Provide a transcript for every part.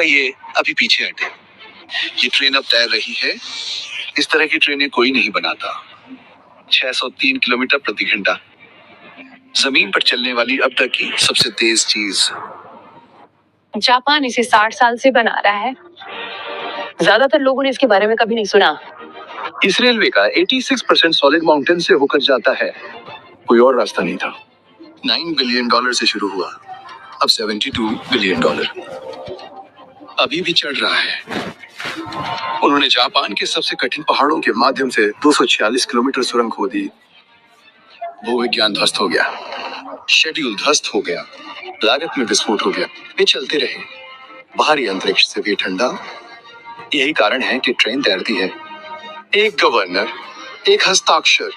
पहिए अभी पीछे हटे। ये ट्रेन अब तैर रही है। इस तरह की ट्रेनें कोई नहीं बनाता। 603 किलोमीटर प्रति घंटा। जमीन पर चलने वाली अब तक की सबसे तेज चीज। जापान इसे 60 साल से बना रहा है। ज्यादातर लोगों ने इसके बारे में कभी नहीं सुना। इस रेलवे का 86% सॉलिड माउंटेन से होकर जाता है। कोई और रास्ता नहीं था। $9 बिलियन से शुरू हुआ, अब $72 बिलियन। अभी भी चढ़ रहा है। उन्होंने जापान के सबसे कठिन पहाड़ों के माध्यम से 246 किलोमीटर सुरंग खोदी। भूविज्ञान ध्वस्त हो गया, शेड्यूल ध्वस्त हो गया, लागत में विस्फोट हो गया। वे चलते रहे, बाहरी अंतरिक्ष से भी ठंडा। यही कारण है कि ट्रेन तैरती है। एक गवर्नर, एक हस्ताक्षर।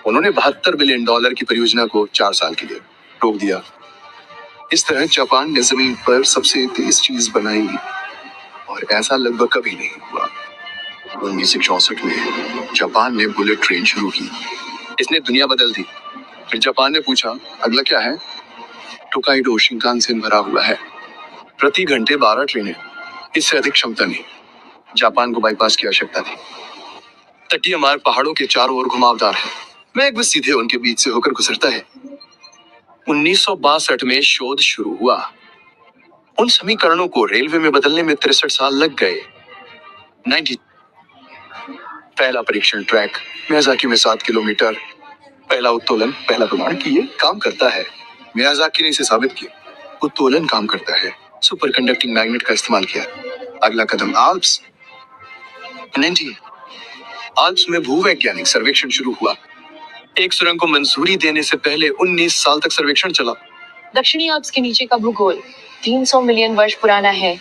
उन्होंने $72 बिलियन की परियोजना को 4 साल के लिए रोक दिया। इस तरह जापान ने जमीन पर सबसे तेज चीज बनाई, और ऐसा लगभग कभी नहीं हुआ। 1964 में जापान ने बुलेट ट्रेन शुरू की। इसने दुनिया बदल दी। फिर जापान ने पूछा, अगला क्या है? टोकाइडो शिंकानसेन भरा हुआ है, प्रति घंटे 12 ट्रेनें। इससे अधिक क्षमता नहीं। जापान को बाईपास की आवश्यकता थी। तटीय मार्ग पहाड़ों के चारों ओर घुमावदार है। मैग बस सीधे उनके बीच से होकर गुजरता है। 1962 में शोध शुरू हुआ। उन समीकरणों को रेलवे में बदलने में 63 साल लग गए। 90 पहला परीक्षण ट्रैक मियाजाकी में 7 किलोमीटर। पहला उत्तोलन, पहला प्रमाण कि ये काम करता है। मियाजाकी ने इसे साबित किया, उत्तोलन काम करता है। सुपर कंडक्टिंग मैग्नेट का इस्तेमाल किया। अगला कदम आल्प्स। 90 आल्प्स में भूवैज्ञानिक सर्वेक्षण शुरू हुआ। एक सुरंग को मंजूरी देने से पहले 19 साल तक सर्वेक्षण चला। दक्षिणी आल्प्स के नीचे का भूगोल 300 मिलियन वर्ष पुराना है,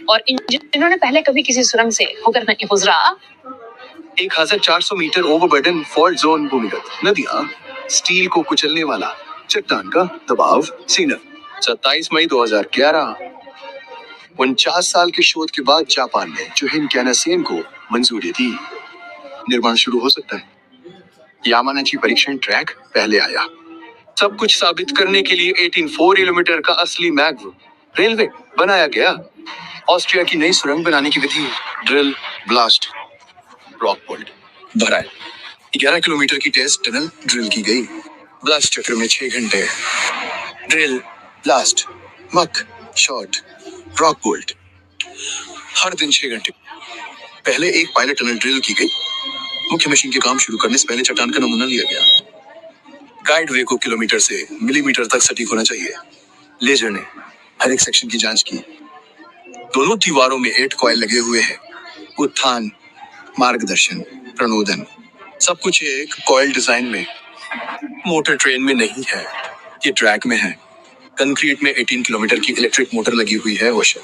और जिन्होंने पहले कभी किसी सुरंग से होकर नहीं गुजरा। 1400 मीटर ओवरबर्डन फॉल्ट जोन। भूमिगत नदियां, स्टील को कुचलने वाला चट्टान का दबाव, सीना। 27 मई 2011। 49 साल के शोध के बाद जापान ने जोहिन कैनासेन को मंजूरी दी। निर्माण शुरू हो सकता है। यामानाची परीक्षण ट्रैक पहले आया। सब कुछ साबित करने के लिए 18 किलोमीटर का असली मैग रेलवे बनाया गया। ऑस्ट्रिया की नई सुरंग बनाने की विधि, ड्रिल, ब्लास्ट, रॉक बोल्ट भरा है। 11 किलोमीटर की टेस्ट टनल ड्रिल की गई। ब्लास्ट चक्र में 6 घंटे। ड्रिल, ब्लास्ट, मक, शॉट, रॉक बोल्ट, हर दिन 6 घंटे। पहले एक पायलट टनल ड्रिल की गई। मुख्य मशीन के काम शुरू करने से पहले चट्टान का नमूना लिया गया। गाइड वे को किलोमीटर से मिलीमीटर तक सटीक होना चाहिए। लेजर ने हर एक सेक्शन की जांच की। दोनों दीवारों में 8 कॉइल लगे हुए हैं। उत्थान, मार्गदर्शन, प्रणोदन, सब कुछ एक कॉइल डिजाइन में। मोटर ट्रेन में नहीं है, ये ट्रैक में है। कंक्रीट में 18 किलोमीटर की इलेक्ट्रिक मोटर लगी हुई है। वॉशर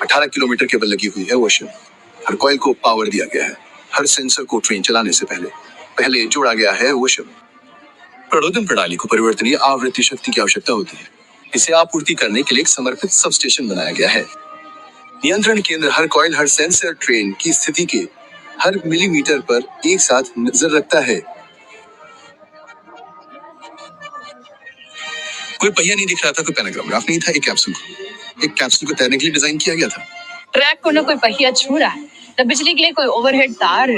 18 किलोमीटर केबल लगी हुई है। वॉशर हर कॉइल को पावर दिया गया है। हर सेंसर को ट्रेन चलाने से पहले जोड़ा गया है वॉशर। प्रणोदन प्रणाली को परिवर्तनीय आवृत्ति शक्ति की आवश्यकता होती है। इसे आपूर्ति करने के लिए एक समर्पित सब स्टेशन बनाया गया है। नियंत्रण केंद्र हर कॉइल, हर सेंसर ट्रेन की स्थिति के हर मिलीमीटर पर एक साथ नजर रखता है। कोई पहिया नहीं दिख रहा था, कोई पैनाग्राफ नहीं था। एक कैप्सूल को तैरने के लिए डिजाइन किया गया था। ट्रैक को न कोई पहिया छू रहा है, न बिजली के लिए कोई ओवरहेड तार।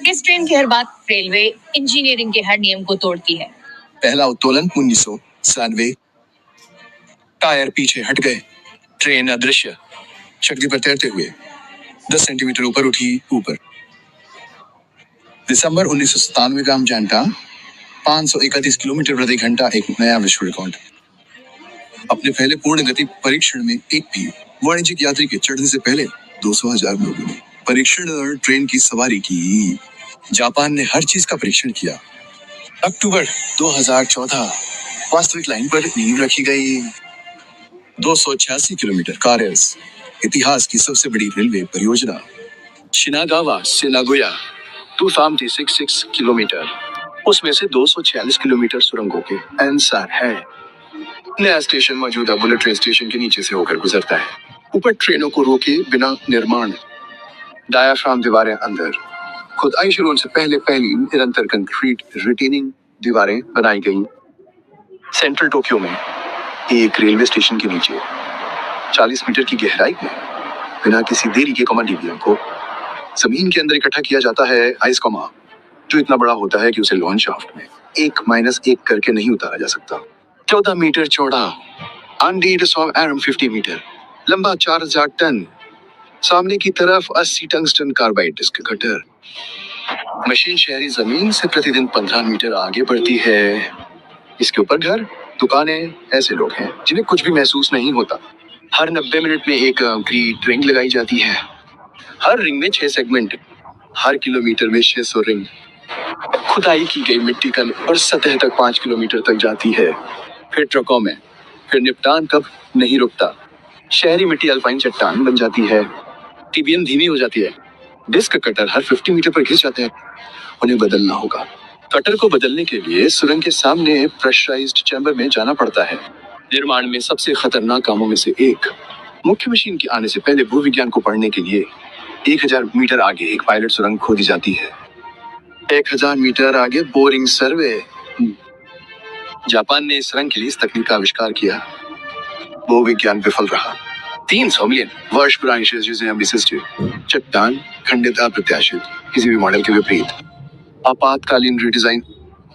इस ट्रेन की हर बात रेलवे इंजीनियरिंग के हर नियम को तोड़ती है। पहला उत्तोलन 1997। टायर पीछे हट गए। ट्रेन अदृश्य शक्ति पर तैरते हुए 10 सेंटीमीटर ऊपर उठी। ऊपर दिसंबर 1997 का हम जानता 531 किलोमीटर प्रति घंटा, एक नया विश्व रिकॉर्ड। अपने पहले पूर्ण गति परीक्षण में एक भी वाणिज्यिक यात्री के चढ़ने से पहले 200,000 लोगों ने परीक्षण ट्रेन की सवारी की। जापान ने हर चीज का परीक्षण किया। अक्टूबर 2014 वास्तविक लाइन पर नींव रखी गई। 286 किलोमीटर का रेस, इतिहास की सबसे बड़ी रेलवे परियोजना। शिनागावा से नागोया 266 किलोमीटर, उसमें से 246 किलोमीटर सुरंगों के अंसार है। नया स्टेशन मौजूदा बुलेट ट्रेन स्टेशन के नीचे से होकर गुजरता है। ऊपर ट्रेनों को रोके बिना निर्माण। डायाफ्राम दीवारें अंदर। खुदाई शुरू होने से पहली निरंतर कंक्रीट रिटेनिंग दीवारें बनाई गई। सेंट्रल टोक्यो में एक रेलवे स्टेशन के नीचे 40 मीटर की गहराई में बिना किसी देरी के DBM को जमीन के अंदर इकट्ठा किया जाता है। आइस कॉमा जो इतना बड़ा होता है कि उसे लॉन्च शाफ्ट में 1-1 करके नहीं उतारा जा सकता। 14 मीटर चौड़ा अनडीड सॉफ्ट आर्म, 50 मीटर लंबा, 4000 टन। सामने की तरफ 80 tungsten carbide disc cutter. Machine शहरी जमीन से प्रतिदिन 15 मीटर आगे बढ़ती है। इसके ऊपर घर, दुकानें, ऐसे लोग हैं जिन्हें कुछ भी महसूस नहीं होता। हर 90 मिनट में एक कंक्रीट रिंग लगाई जाती है। हर रिंग में 6 सेगमेंट, हर किलोमीटर में 600 रिंग। खुदाई की गई मिट्टी का और सतह तक 5 किलोमीटर तक जाती है। फिर ट्रकों में, फिर निपटान कब नहीं रुकता। शहरी मिट्टी अल्पाइन चट्टान बन जाती है। TBM धीमी हो जाती है। डिस्क कटर हर 50 मीटर पर घिस जाते हैं। उन्हें बदलना होगा। कटर को बदलने के लिए सुरंग के सामने प्रेशराइज्ड चैम्बर में जाना पड़ता है। निर्माण में सबसे खतरनाक कामों में से एक। मुख्य मशीन के आने से पहले भूविज्ञान को पढ़ने के लिए 1000 मीटर आगे एक पायलट सुरंग खोदी जाती है। 1000 मीटर आगे बोरिंग सर्वे। जापान ने इस सुरंग के लिए इस तकनीक का आविष्कार किया। भूविज्ञान विफल रहा। 300 मिलियन वर्ष पुरानी जिसे हम चट्टान खंडित, अप्रत्याशित, किसी भी मॉडल के विपरीत। आपातकालीन रिडिजाइन।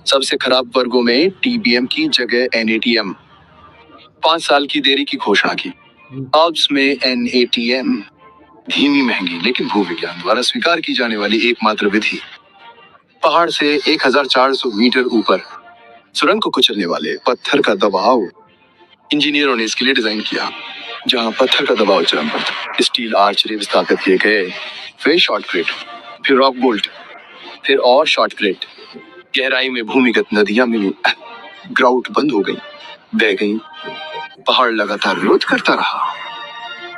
सबसे खराब वर्गों में TBM की जगह NATM। 5 साल की देरी की घोषणा की। अल्प्स में NATM धीमी, महंगी, लेकिन भूविज्ञान द्वारा स्वीकार की जाने वाली एकमात्र विधि। पहाड़ से 1400 मीटर ऊपर सुरंग को कुचलने वाले पत्थर का दबाव। इंजीनियरों ने इसके लिए डिजाइन किया जहां पत्थर का दबाव चरम पर था। स्टील आर्चरी विस्थापित किए गए, फिर शॉर्टक्रेट, फिर रॉक बोल्ट, फिर और शॉर्टक्रेट। गहराई में भूमिगत नदियां मिली, ग्राउट बंद हो गई, बह गई। पहाड़ लगातार विरोध करता रहा।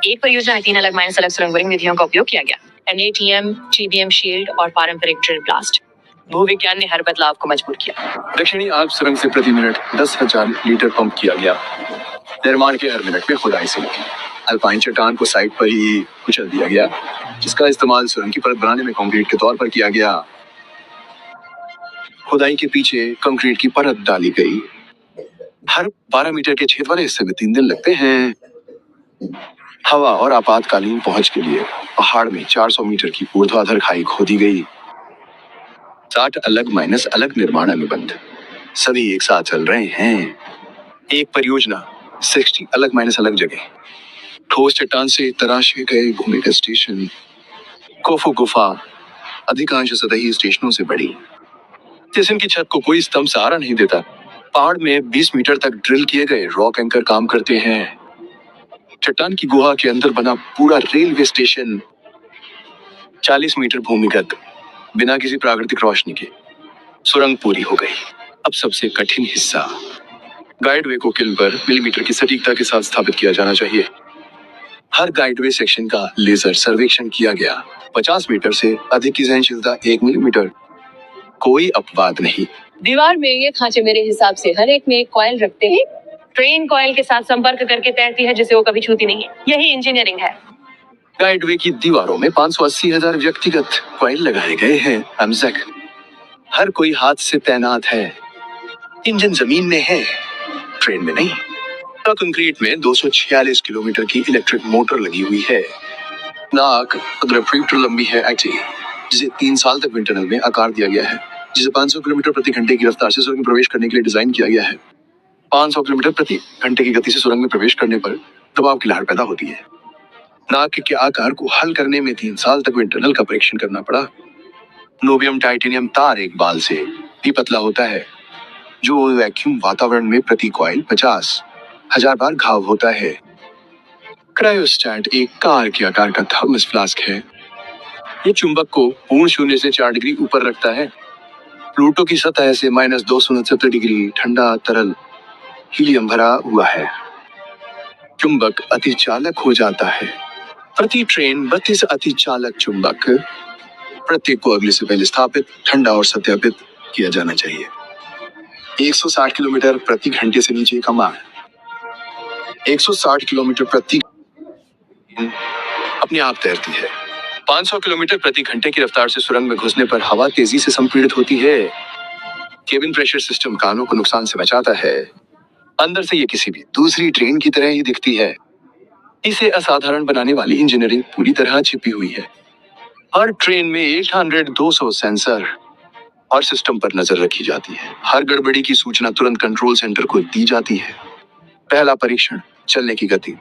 एक परियोजना में 3 अलग सुरंग बोरिंग विधियों का उपयोग किया गया। NATM, TBM शील्ड और पारंपरिक ड्रिल ब्लास्ट। भूविज्ञान ने हर बदलाव को मजबूर किया। दक्षिणी आल्प्स सुरंग से प्रति मिनट 10,000 लीटर पंप किया गया। निर्माण के हर मिनट में खुदाई से अल्पाइन चट्टान को साइट पर ही कुचल दिया गया, जिसका इस्तेमाल सुरंग की परत बनाने में कंक्रीट के तौर पर किया गया। खुदाई के पीछे कंक्रीट की परत डाली गई। हर 12 मीटर के छेद वाले हिस्से में 3 दिन लगते हैं। हवा और आपातकालीन पहुंच के लिए पहाड़ में 400 मीटर की ऊर्ध्वाधर खाई खोदी गई। 60 अलग निर्माण अनुबंध, सभी एक साथ चल रहे हैं। एक परियोजना, 60 अलग जगह। ठोस चट्टान से तराशे गए भूमिगत स्टेशन। कोफू गुफा अधिकांश सतही स्टेशनों से बड़ी। स्टेशन की छत को कोई स्तंभ सहारा नहीं देता। पहाड़ में 20 मीटर तक ड्रिल किए गए रॉक एंकर काम करते हैं। चट्टान की गुहा के अंदर बना पूरा रेलवे स्टेशन 40 मीटर भूमिगत, बिना किसी प्राकृतिक रोशनी के। सुरंग पूरी हो गई। अब सबसे कठिन हिस्सा, गाइडवे को किल पर मिलीमीटर की सटीकता के साथ स्थापित किया जाना चाहिए। हर गाइडवे सेक्शन का लेजर सर्वेक्षण किया गया। 50 मीटर से अधिक की सहनशीलता 1 मिलीमीटर। कोई अपवाद नहीं। दीवार में ये खांचे मेरे हिसाब से हर एक में एक कॉइल रखते हैं। ट्रेन कॉइल के साथ संपर्क करके तैरती है, जिसे वो कभी छूती नहीं है। यही इंजीनियरिंग है। गाइडवे की दीवारों में 580,000 व्यक्तिगत कॉइल लगाए गए हैं। एमजेक हर कोई हाथ से तैनात है। इंजन जमीन में है, ट्रेन में नहीं। कंक्रीट में 246 किलोमीटर की इलेक्ट्रिक मोटर लगी हुई है। नाक 15 फीट लंबी है एक्टिव, जिसे 3 साल तक विंड टनल में आकार दिया गया है, जिसे 500 किलोमीटर प्रति घंटे की रफ्तार से सुरंग में प्रवेश करने के लिए डिजाइन किया गया है। 500 किलोमीटर प्रति घंटे की गति से सुरंग में प्रवेश करने पर दबाव की लहर पैदा होती है। नाक के आकार को हल करने में 3 साल तक विंड टनल का परीक्षण करना पड़ा। नोबियम टाइटेनियम तार एक बाल से भी पतला होता है, जो वैक्यूम वातावरण में प्रति कॉइल 50,000 बार घाव होता है। क्रायोस्टैट एक कार के आकार का थर्मस फ्लास्क है। ये चुंबक को पूर्ण शून्य से 4 डिग्री ऊपर रखता है। प्लूटो की सतह से -269 डिग्री ठंडा तरल हीलियम भरा हुआ है। चुंबक अतिचालक हो जाता है। प्रति ट्रेन 32 अतिचालक चुंबक। प्रत्येक को अगले से पहले स्थापित, ठंडा और सत्यापित किया जाना चाहिए। 160 किलोमीटर प्रति घंटे से नीचे का मान। 160 किलोमीटर प्रति अपने आप तैरती है। 500 किलोमीटर प्रति घंटे की रफ्तार से सुरंग में घुसने पर हवा तेजी से संपीड़ित होती है। केबिन प्रेशर सिस्टम कानों को नुकसान से बचाता है। अंदर से ये किसी भी दूसरी ट्रेन की तरह ही दिखती है। इसे असाधारण बनाने वाली इंजीनियरिंग पूरी तरह छिपी हुई है। हर ट्रेन में 800-200 सेंसर और सिस्टम पर नजर रखी जाती है। हर गड़बड़ी की सूचना तुरंत कंट्रोल सेंटर को दी जाती है। पहला परीक्षण, चलने की गति।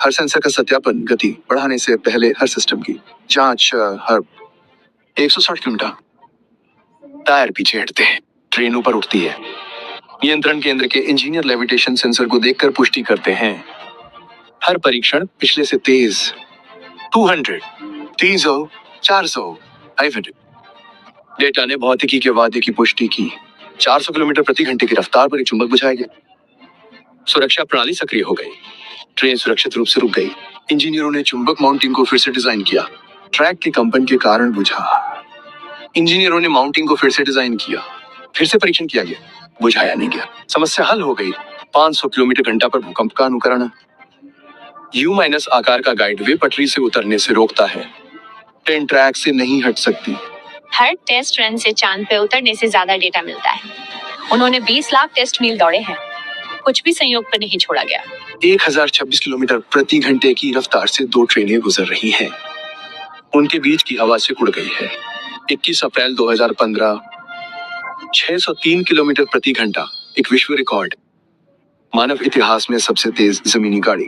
हर सेंसर का सत्यापन, गति बढ़ाने से पहले हर सिस्टम की जांच। हर 160 किलोमीटर टायर पीछे हटते हैं, ट्रेन ऊपर उठती है। नियंत्रण केंद्र के इंजीनियर लेविटेशन सेंसर को देखकर पुष्टि करते हैं। हर परीक्षण पिछले से तेज। 200, 300, 400, 500। डेटा ने भौतिकी के वादे की पुष्टि की। 400 किलोमीटर प्रति घंटे की रफ्तार पर एक चुंबक बुझाया गया। सुरक्षा प्रणाली सक्रिय हो गई। ट्रेन सुरक्षित रूप से रुक गई। इंजीनियरों ने चुंबक माउंटिंग को फिर से डिजाइन किया। ट्रैक के कंपन के कारण बुझा। इंजीनियरों ने माउंटिंग को फिर से डिजाइन किया। फिर से परीक्षण किया गया, बुझाया नहीं गया। समस्या हल हो गई। 500 किलोमीटर घंटा पर भूकंप का अनुकरण। U- आकार का गाइड वे पटरी से उतरने से रोकता है। ट्रेन ट्रैक से नहीं हट सकती। हर टेस्ट रन से चांद पे उतरने से ज्यादा डेटा मिलता है। उन्होंने 20 लाख टेस्ट मील दौड़े हैं। कुछ भी संयोग पर नहीं छोड़ा गया। 1026 किलोमीटर प्रति घंटे की रफ्तार से 2 ट्रेनें गुजर रही हैं। उनके बीच की हवा से उड़ गई है। 21 अप्रैल 2015, 603 किलोमीटर प्रति घंटा, एक विश्व रिकॉर्ड। मानव इतिहास में सबसे तेज जमीनी गाड़ी।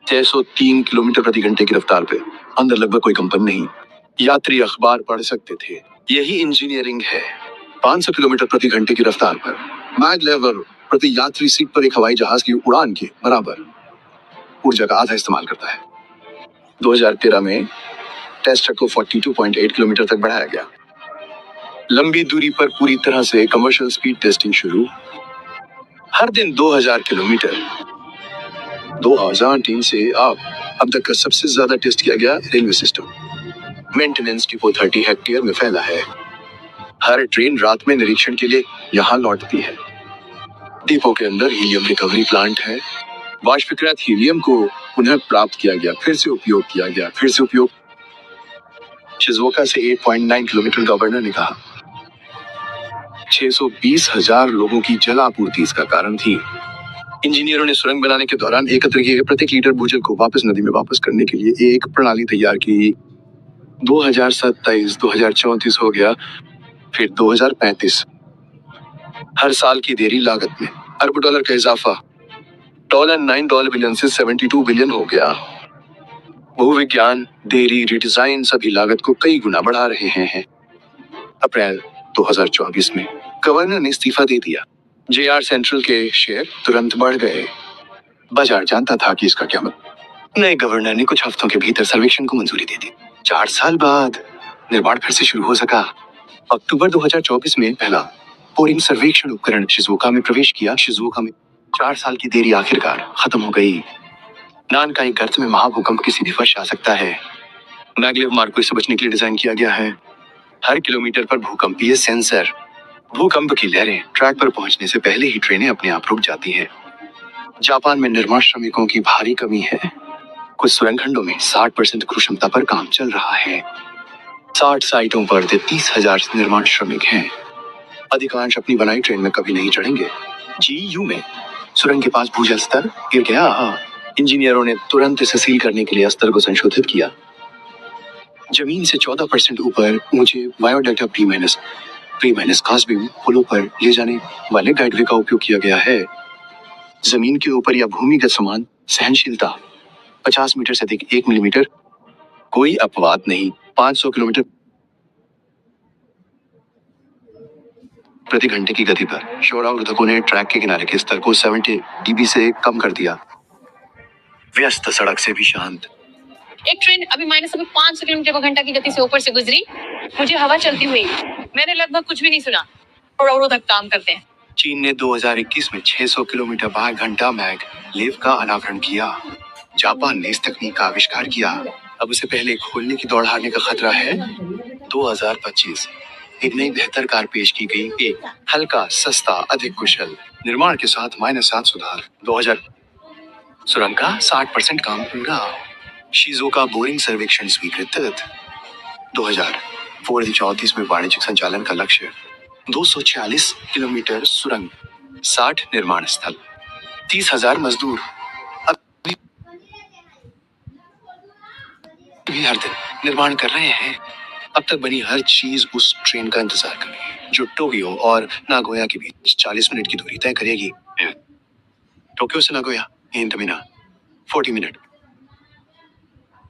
603 किलोमीटर प्रति घंटे की रफ्तार पे, अंदर लगभग कोई कंपन नहीं। यात्री अखबार पढ़ सकते थे। यही इंजीनियरिंग है। 500 किलोमीटर प्रति घंटे की रफ्तार पर मैग लेवल प्रति यात्री सीट पर एक हवाई जहाज की उड़ान के बराबर ऊर्जा का आधा इस्तेमाल करता है। 2013 में टेस्ट ट्रैक को 42.8 किलोमीटर तक बढ़ाया गया। लंबी दूरी पर पूरी तरह से कमर्शियल स्पीड टेस्टिंग शुरू। हर दिन 2000 किलोमीटर। 2003 से अब तक का सबसे ज्यादा टेस्ट किया गया railway system. Maintenance depot 30 hectare में फैला है। हर ट्रेन रात में निरीक्षण के लिए यहाँ लौटती है। डिपो के अंदर हीलियम रिकवरी प्लांट है। वाष्पीकृत हीलियम को पुनः प्राप्त किया गया, फिर से उपयोग किया गया, फिर से उपयोग। शिजुओका से 8.9 किलोमीटर, गवर्नर ने कहा। 620,000 लोगों की जल आपूर्ति इसका कारण थी। इंजीनियरों ने सुरंग बनाने के दौरान एकत्र किए गए प्रत्येक लीटर भूजल को वापस नदी में वापस करने के लिए एक प्रणाली तैयार की। 2027, 2034 हो गया, फिर 2035। हर साल की देरी लागत में अरब डॉलर का इजाफा। $9 बिलियन से 72 बिलियन हो गया। भूविज्ञान, देरी, रिडिजाइन सभी लागत को कई गुना बढ़ा रहे हैं। अप्रैल 2024 में गवर्नर ने इस्तीफा दे दिया। JR सेंट्रल के शेयर तुरंत बढ़ गए। बाजार जानता था कि इसका क्या मतलब। नए गवर्नर ने कुछ हफ्तों के भीतर सर्वेक्षण को मंजूरी दे दी। 4 साल बाद निर्माण फिर से शुरू हो सका। अक्टूबर 2024 में पहला बोरिंग सर्वेक्षण उपकरण शिजुओका में प्रवेश किया। शिजुओका में 4 साल की देरी आखिरकार खत्म हो गई। नानकाई गर्त में महाभूकंप किसी भी वर्ष आ सकता है। मैगलेव मार्ग को इससे बचने के लिए डिजाइन किया गया है। हर किलोमीटर पर भूकंपीय सेंसर। भूकंप की लहरें ट्रैक पर पहुंचने से पहले ही ट्रेनें अपने आप रुक जाती हैं। जापान में निर्माण श्रमिकों की भारी कमी है। कुछ सुरंग खंडों में 60% क्रू क्षमता पर काम चल रहा है। 60 साइटों पर 30,000 निर्माण श्रमिक हैं। अधिकांश अपनी बनाई ट्रेन में कभी नहीं चढ़ेंगे। GU में सुरंग के पास भूजल स्तर गिर गया। इंजीनियरों ने तुरंत इसे सील करने के लिए स्तर को संशोधित किया। जमीन से 14% ऊपर ऊंचे वायोडेक्टा प्री- कासबीम पुलों पर ले जाने वाले गाइडवे का उपयोग किया गया है। जमीन के ऊपर या भूमिगत समान सहनशीलता 50 मीटर से अधिक 1 मिलीमीटर। कोई अपवाद नहीं। 500 किलोमीटर प्रति घंटे की गति पर शोरावर्धकों ने ट्रैक के किनारे के स्तर को 70 dB से कम कर दिया। व्यस्त सड़क से भी शांत। एक ट्रेन अभी -500 किलोमीटर पर घंटा की गति से ऊपर से गुजरी। मुझे हवा चलती हुई, मैंने लगभग कुछ भी नहीं सुना। तक काम करते हैं। चीन ने 2021 में 600 किलोमीटर बाय घंटा मैग लेव का अनावरण किया। जापान ने इस तकनीक का आविष्कार किया। अब उसे पहले खोलने की दौड़ हारने का खतरा है। 2025 एक नई बेहतर कार पेश की गई। एक हल्का, सस्ता, अधिक कुशल निर्माण के साथ -7 सुधार। 2000 सुरंग का 60% काम पूरा। शिजुओका बोरिंग सर्वेक्षण स्वीकृत। 2034 में वाणिज्यिक संचालन का लक्ष्य। 246 किलोमीटर सुरंग, 60 निर्माण स्थल, 30,000 मजदूर। अभी भी हर दिन निर्माण कर रहे हैं। अब तक बनी हर चीज उस ट्रेन का इंतजार कर रही है जो टोक्यो और नागोया के बीच 40 मिनट की दूरी तय करेगी। टोक्यो से नागोया इन 40 मिनट।